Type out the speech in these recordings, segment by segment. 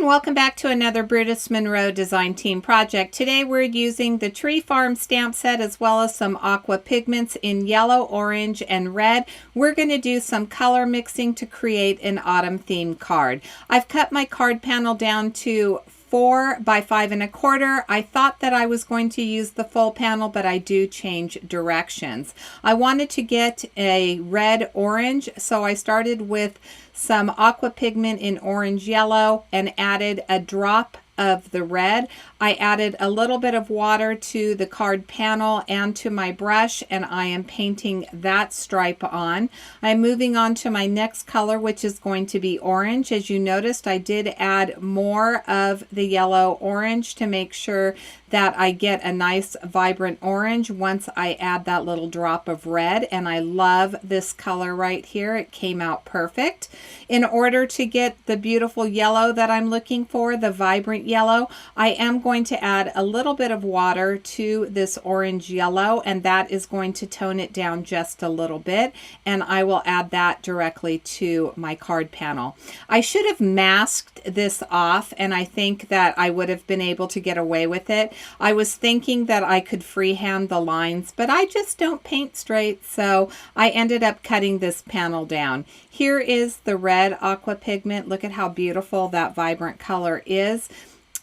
and welcome back to another Brutus Monroe Design Team project. Today we're using the Tree Farm stamp set as well as some aqua pigments in yellow, orange, and red. We're going to do some color mixing to create an autumn themed card. I've cut my card panel down to 4 by 5 1/4. I thought that I was going to use the full panel, but I do change directions. I wanted to get a red orange, so I started with some aqua pigment in orange yellow and added a drop of the red. I added a little bit of water to the card panel and to my brush, and I am painting that stripe on. I'm moving on to my next color, which is going to be orange. As you noticed, I did add more of the yellow orange to make sure that I get a nice vibrant orange once I add that little drop of red, and I love this color right here. It came out perfect. In order to get the beautiful yellow that I'm looking for, the vibrant yellow, I am going to add a little bit of water to this orange yellow, and that is going to tone it down just a little bit, and I will add that directly to my card panel. I should have masked this off, and I think that I would have been able to get away with it. I was thinking that I could freehand the lines, but I just don't paint straight, so I ended up cutting this panel down. Here is the red aqua pigment. Look at how beautiful that vibrant color is.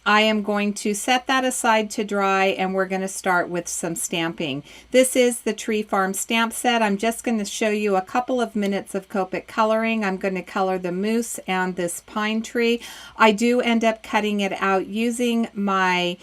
I am going to set that aside to dry, and we're going to start with some stamping. This is the Tree Farm stamp set. I'm just going to show you a couple of minutes of Copic coloring. I'm going to color the moose and this pine tree. I do end up cutting it out using my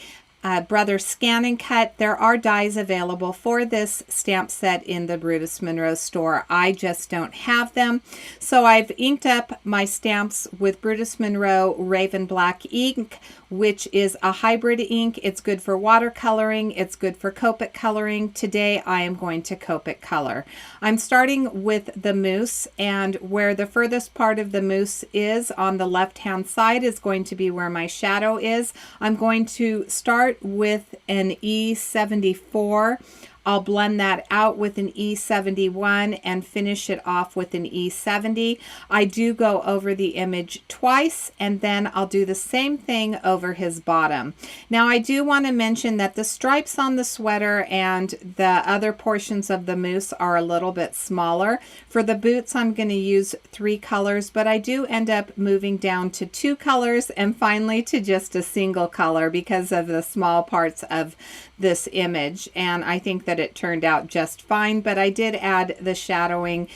Brother Scan and Cut. There are dies available for this stamp set in the Brutus Monroe store. I just don't have them. So I've inked up my stamps with Brutus Monroe Raven Black ink, which is a hybrid ink. It's good for watercoloring. It's good for Copic coloring. Today I am going to Copic color. I'm starting with the moose, and where the furthest part of the moose is on the left hand side is going to be where my shadow is. I'm going to start with an E74. I'll blend that out with an E71 and finish it off with an E70. I do go over the image twice, and then I'll do the same thing over his bottom. Now I do want to mention that the stripes on the sweater and the other portions of the moose are a little bit smaller. For the boots, I'm going to use 3 colors, but I do end up moving down to 2 colors and finally to just a single color because of the small parts of this image, and I think that it turned out just fine, but I did add the shadowing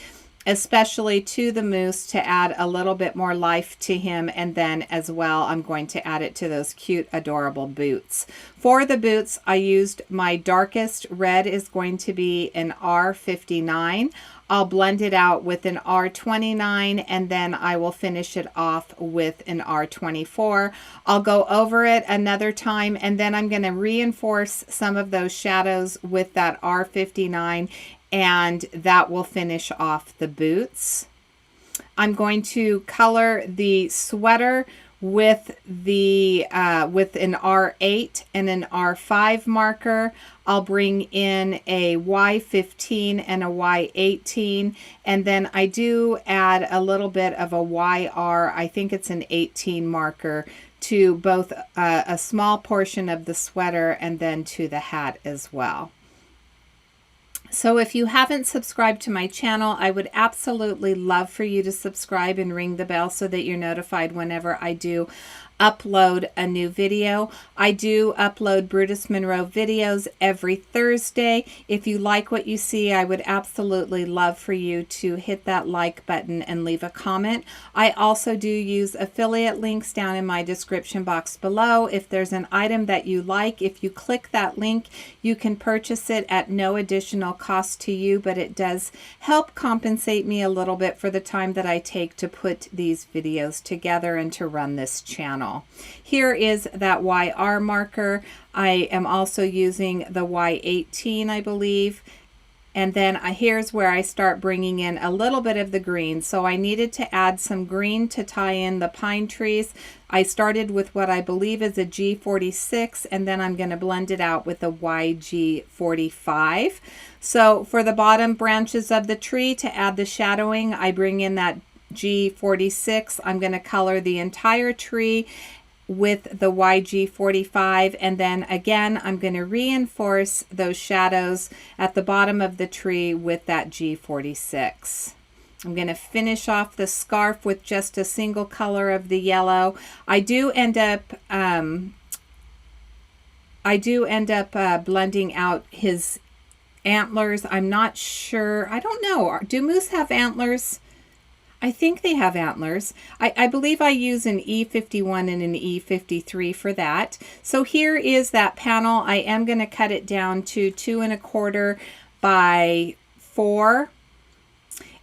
especially to the moose to add a little bit more life to him, and then as well I'm going to add it to those cute adorable boots. For the boots, I used my darkest red is going to be an R59. I'll blend it out with an R29, and then I will finish it off with an R24. I'll go over it another time, and then I'm going to reinforce some of those shadows with that R59, and that will finish off the boots. I'm going to color the sweater with the with an R8 and an R5 marker. I'll bring in a Y15 and a Y18, and then I do add a little bit of a YR, I think it's an 18 marker, to both a small portion of the sweater and then to the hat as well. So if you haven't subscribed to my channel, I would absolutely love for you to subscribe and ring the bell so that you're notified whenever I do upload a new video. I do upload Brutus Monroe videos every Thursday. If you like what you see, I would absolutely love for you to hit that like button and leave a comment. I also do use affiliate links down in my description box below. If there's an item that you like, if you click that link, you can purchase it at no additional cost to you, but it does help compensate me a little bit for the time that I take to put these videos together and to run this channel. Here is that YR marker. I am also using the Y18, I believe. And then here's where I start bringing in a little bit of the green. So I needed to add some green to tie in the pine trees. I started with what I believe is a G46, and then I'm going to blend it out with a YG45. So for the bottom branches of the tree, to add the shadowing, I bring in that G46. I'm going to color the entire tree with the YG45, and then again I'm going to reinforce those shadows at the bottom of the tree with that G46. I'm going to finish off the scarf with just a single color of the yellow. I do end up blending out his antlers. I'm not sure. I don't know. Do moose have antlers? I think they have antlers. I believe I use an E51 and an E53 for that. So here is that panel. I am going to cut it down to 2 1/4 by 4.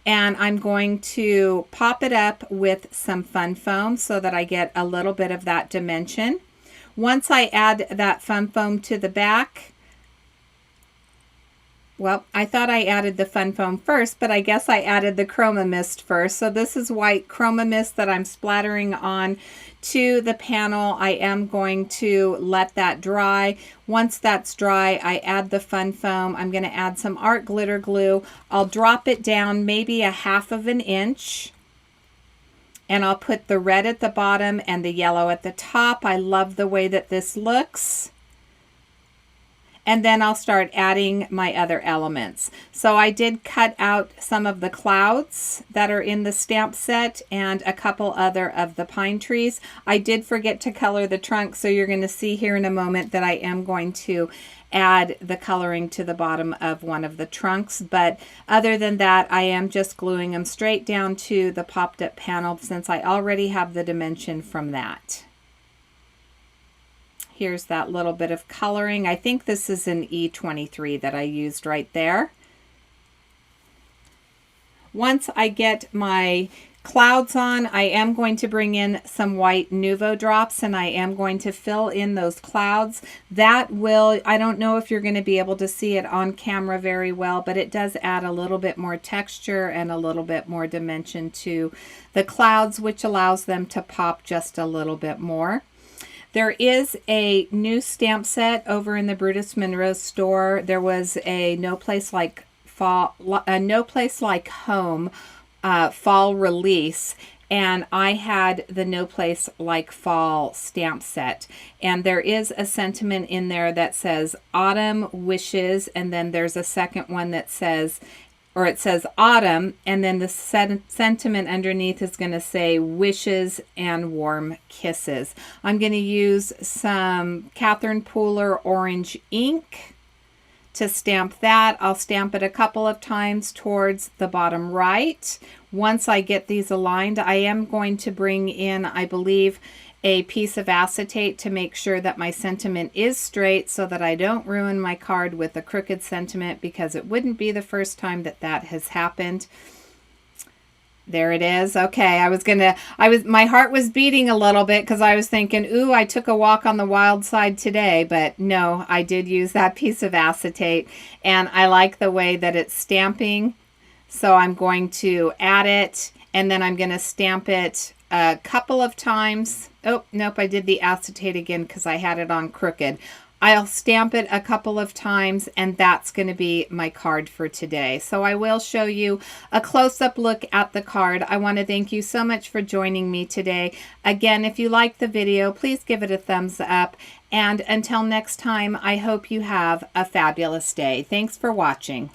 And I'm going to pop it up with some fun foam so that I get a little bit of that dimension. Once I add that fun foam to the back, well, I thought I added the fun foam first, but I guess I added the Chroma mist first. So this is white Chroma mist that I'm splattering on to the panel. I am going to let that dry. Once that's dry, I add the fun foam. I'm going to add some art glitter glue. I'll drop it down maybe a 1/2 inch. And I'll put the red at the bottom and the yellow at the top. I love the way that this looks. And then I'll start adding my other elements. So I did cut out some of the clouds that are in the stamp set and a couple other of the pine trees. I did forget to color the trunk, so you're going to see here in a moment that I am going to add the coloring to the bottom of one of the trunks. But other than that, I am just gluing them straight down to the popped up panel since I already have the dimension from that. Here's that little bit of coloring. I think this is an E23 that I used right there. Once I get my clouds on, I am going to bring in some white Nuvo drops and I am going to fill in those clouds. That will, I don't know if you're going to be able to see it on camera very well, but it does add a little bit more texture and a little bit more dimension to the clouds, which allows them to pop just a little bit more. There is a new stamp set over in the Brutus Monroe store. There was a No Place Like Home fall release, and I had the No Place Like Fall stamp set. And there is a sentiment in there that says Autumn Wishes, and then there's a second one that says, or it says autumn, and then the sentiment underneath is going to say wishes and warm kisses. I'm going to use some Catherine Pooler orange ink to stamp that. I'll stamp it a couple of times towards the bottom right. Once I get these aligned, I am going to bring in, I believe, a piece of acetate to make sure that my sentiment is straight so that I don't ruin my card with a crooked sentiment, because it wouldn't be the first time that that has happened. There it is. Okay, my heart was beating a little bit because I was thinking, ooh, I took a walk on the wild side today, but no, I did use that piece of acetate, and I like the way that it's stamping. So I'm going to add it, and then I'm going to stamp it a couple of times. Oh, nope, I did the acetate again because I had it on crooked. I'll stamp it a couple of times, and that's going to be my card for today. So I will show you a close-up look at the card. I want to thank you so much for joining me today. Again, if you liked the video, please give it a thumbs up. And until next time, I hope you have a fabulous day. Thanks for watching.